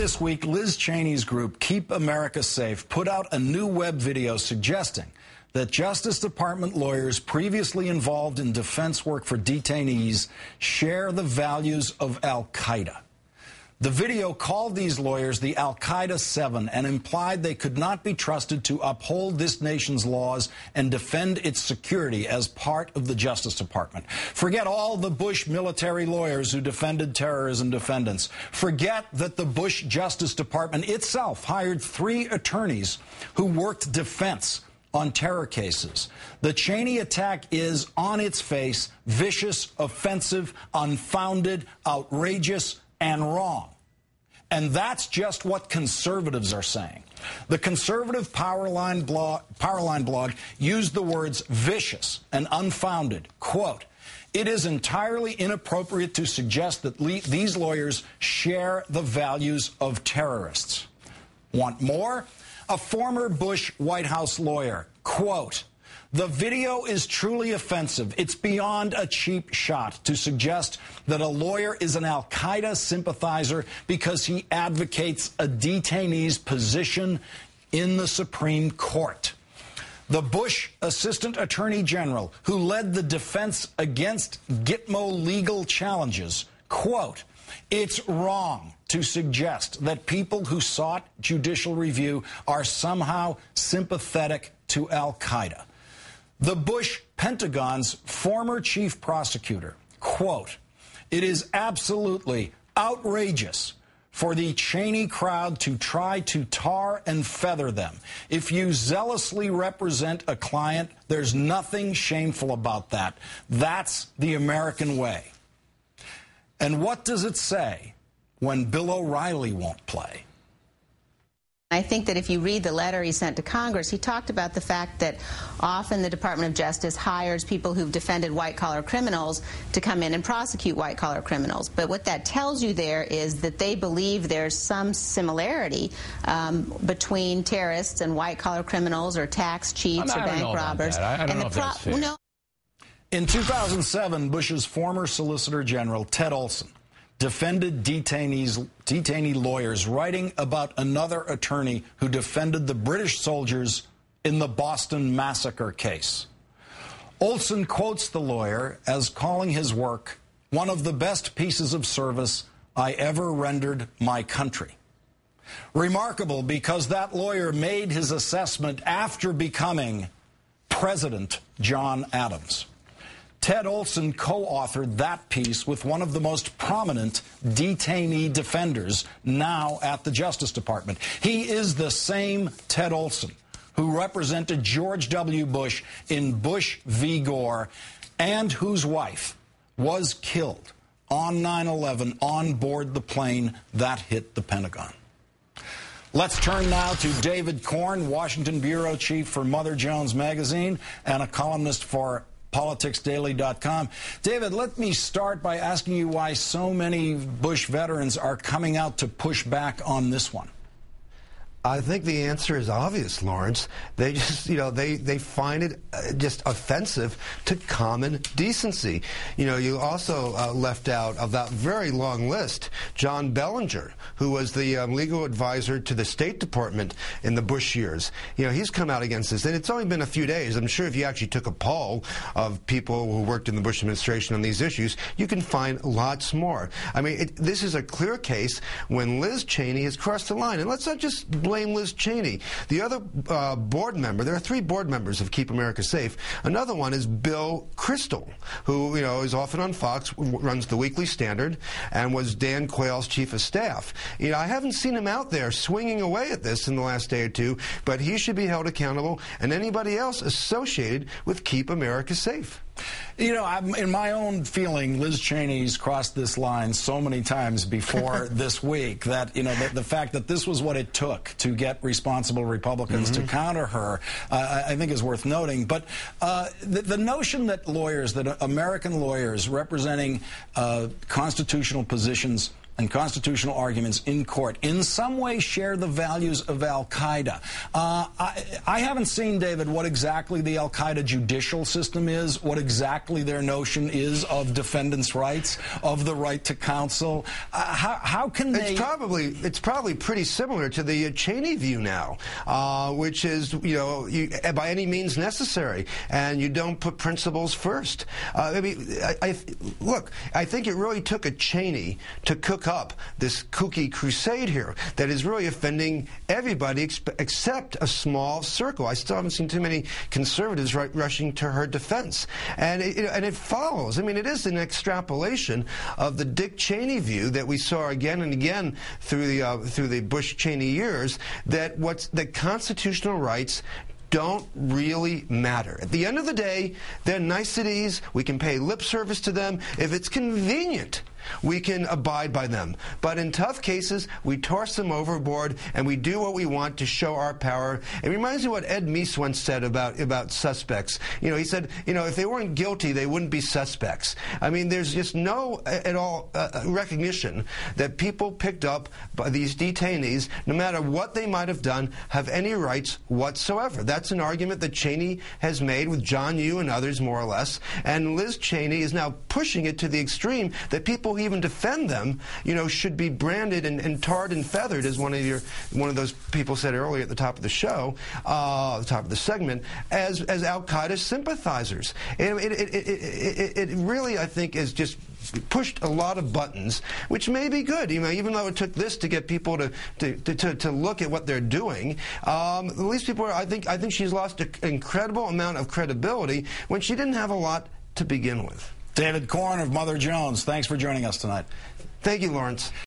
this week, Liz Cheney's group, Keep America Safe, put out a new web video suggesting that Justice Department lawyers previously involved in defense work for detainees share the values of Al-Qaeda. The video called these lawyers the Al-Qaeda 7 and implied they could not be trusted to uphold this nation's laws and defend its security as part of the Justice Department. Forget all the Bush military lawyers who defended terrorism defendants. Forget that the Bush Justice Department itself hired 3 attorneys who worked defense on terror cases. The Cheney attack is, on its face, vicious, offensive, unfounded, outrageous, and wrong. And that's just what conservatives are saying. The conservative Powerline blog used the words vicious and unfounded. Quote, "It is entirely inappropriate to suggest that these lawyers share the values of terrorists." Want more? A former Bush White House lawyer, quote, "The video is truly offensive. It's beyond a cheap shot to suggest that a lawyer is an Al-Qaeda sympathizer because he advocates a detainee's position in the Supreme Court." The Bush Assistant Attorney General, who led the defense against Gitmo legal challenges, quote, "It's wrong to suggest that people who sought judicial review are somehow sympathetic to Al-Qaeda." The Bush Pentagon's former chief prosecutor, quote, "It is absolutely outrageous for the Cheney crowd to try to tar and feather them. If you zealously represent a client, there's nothing shameful about that. That's the American way." And what does it say when Bill O'Reilly won't play? I think that if you read the letter he sent to Congress, he talked about the fact that often the Department of Justice hires people who've defended white-collar criminals to come in and prosecute white-collar criminals. But what that tells you there is that they believe there's some similarity between terrorists and white-collar criminals or tax cheats or bank robbers. I don't know if that's fair. No. In 2007, Bush's former Solicitor General, Ted Olson, defended detainee lawyers, writing about another attorney who defended the British soldiers in the Boston Massacre case. Olson quotes the lawyer as calling his work one of the best pieces of service I ever rendered my country. Remarkable because that lawyer made his assessment after becoming President John Adams. Ted Olson co-authored that piece with one of the most prominent detainee defenders now at the Justice Department. He is the same Ted Olson who represented George W. Bush in Bush v. Gore and whose wife was killed on 9/11 on board the plane that hit the Pentagon. Let's turn now to David Corn, Washington bureau chief for Mother Jones Magazine and a columnist for politicsdaily.com. David, let me start by asking you why so many Bush veterans are coming out to push back on this one. I think the answer is obvious, Lawrence. They just, they find it just offensive to common decency. You also left out of that very long list John Bellinger, who was the legal advisor to the State Department in the Bush years. He's come out against this, and it's only been a few days. I'm sure if you actually took a poll of people who worked in the Bush administration on these issues, you can find lots more. I mean, this is a clear case when Liz Cheney has crossed the line. And let's not just blame Liz Cheney. The other board member, there are 3 board members of Keep America Safe. Another one is Bill Kristol, who is often on Fox, runs the Weekly Standard, and was Dan Quayle's chief of staff. I haven't seen him out there swinging away at this in the last day or two, but he should be held accountable, and anybody else associated with Keep America Safe. In my own feeling, Liz Cheney's crossed this line so many times before this week that, the fact that this was what it took to get responsible Republicans to counter her, I think is worth noting. But the notion that American lawyers representing constitutional positions and constitutional arguments in court in some way share the values of Al-Qaeda. I haven't seen, David, what exactly the Al-Qaeda judicial system is, what exactly their notion is of defendants' rights, of the right to counsel. How can they... It's probably pretty similar to the Cheney view now, which is, by any means necessary, and you don't put principles first. Look, I think it really took a Cheney to cook up this kooky crusade here that is really offending everybody except a small circle. I still haven't seen too many conservatives rushing to her defense. And it follows. I mean, it is an extrapolation of the Dick Cheney view that we saw again and again through the Bush-Cheney years, that constitutional rights don't really matter. At the end of the day, they're niceties. We can pay lip service to them. If it's convenient, we can abide by them. But in tough cases, we toss them overboard and we do what we want to show our power. It reminds me of what Ed Meese once said about suspects. He said, if they weren't guilty, they wouldn't be suspects. I mean, there's just no at all recognition that people picked up by these detainees, no matter what they might have done, have any rights whatsoever. That's an argument that Cheney has made with John Yoo and others, more or less. And Liz Cheney is now pushing it to the extreme that people who even defend them, should be branded and tarred and feathered, as one of those people said earlier at the top of the show, the top of the segment, as Al-Qaeda sympathizers. It really, I think, is just pushed a lot of buttons, which may be good. Even though it took this to get people to look at what they're doing, at least people are, I think she's lost an incredible amount of credibility when she didn't have a lot to begin with. David Corn of Mother Jones, thanks for joining us tonight. Thank you, Lawrence.